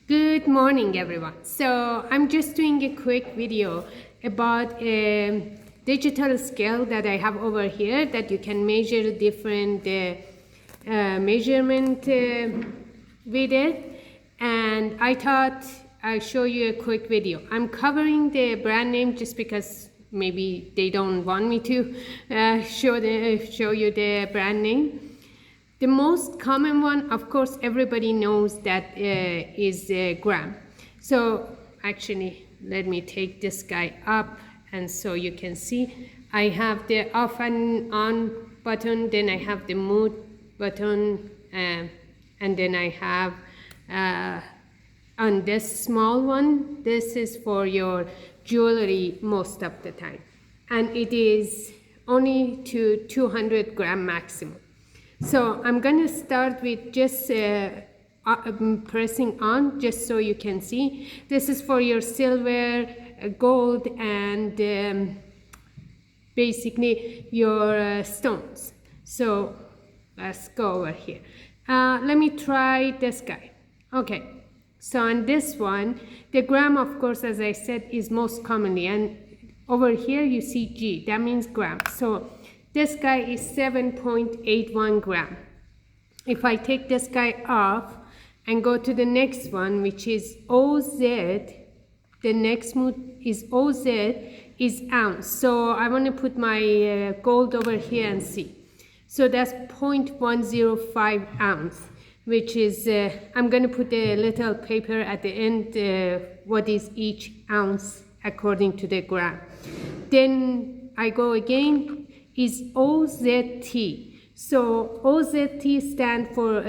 Good morning, everyone. So I'm just doing a quick video about a digital scale that I have over here that you can measure different measurement with it. And I thought I'll show you a quick video. I'm covering the brand name just because maybe they don't want me to show you the brand name. The most common one, of course, everybody knows that is gram. So actually, let me take this guy up, and so you can see I have the off and on button, then I have the mode button, and then I have on this small one, this is for your jewelry most of the time, and it is only to 200 gram maximum. So I'm going to start with just pressing on, just so you can see. This is for your silver, gold, and basically your stones. So let's go over here. Let me try this guy. Okay, so on this one, the gram, of course, as I said, is most commonly. And over here you see G, that means gram. So this guy is 7.81 gram. If I take this guy off and go to the next one, which is OZ, the next move is OZ, is ounce. So I want to put my gold over here and see. So that's 0.105 ounce, which is, I'm going to put a little paper at the end, what is each ounce according to the gram. Then I go again, is OZT. So OZT stand for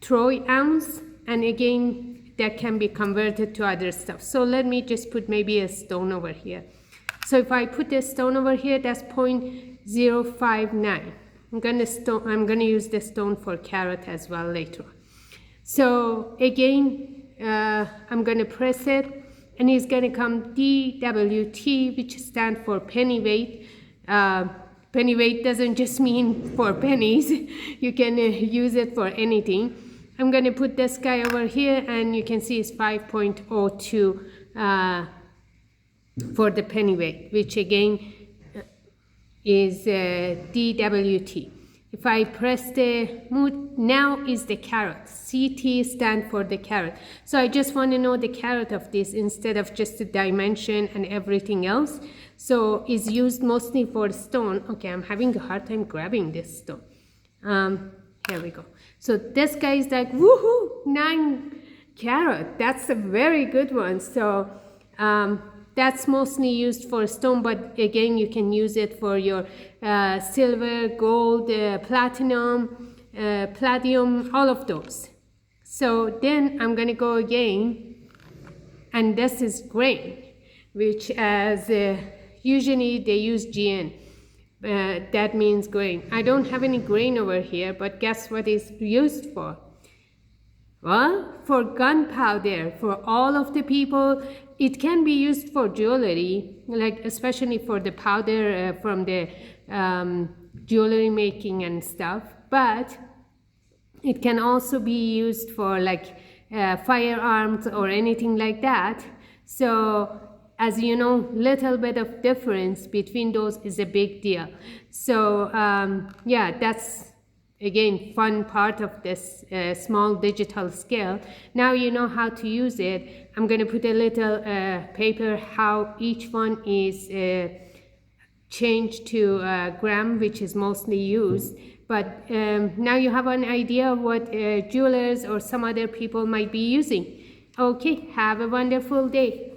Troy ounce, and again that can be converted to other stuff. So let me just put maybe a stone over here. So if I put a stone over here, that's 0.059. I'm gonna use the stone for carat as well later on. So again, I'm gonna press it, and it's gonna come Dwt, which stands for penny weight. Penny weight doesn't just mean for pennies. You can use it for anything. I'm going to put this guy over here, and you can see it's 5.02 for the penny weight, which again is Dwt. If I press the mode, now is the carat. CT stand for the carat. So I just want to know the carat of this instead of just the dimension and everything else. So it's used mostly for stone. Okay, I'm having a hard time grabbing this stone. Here we go. So this guy is like, woohoo, 9 carat. That's a very good one. So that's mostly used for stone, but again, you can use it for your silver, gold, platinum, palladium, all of those. So then I'm going to go again, and this is grain, which as usually they use GN. That means grain. I don't have any grain over here, but guess what it's used for? Well, for gunpowder, for all of the people. It can be used for jewelry, like especially for the powder from the jewelry making and stuff. But it can also be used for like firearms or anything like that. So as you know, little bit of difference between those is a big deal. So yeah, that's again fun part of this small digital scale. Now you know how to use it. I'm going to put a little paper how each one is changed to gram, which is mostly used. But now you have an idea of what jewelers or some other people might be using. Okay, have a wonderful day.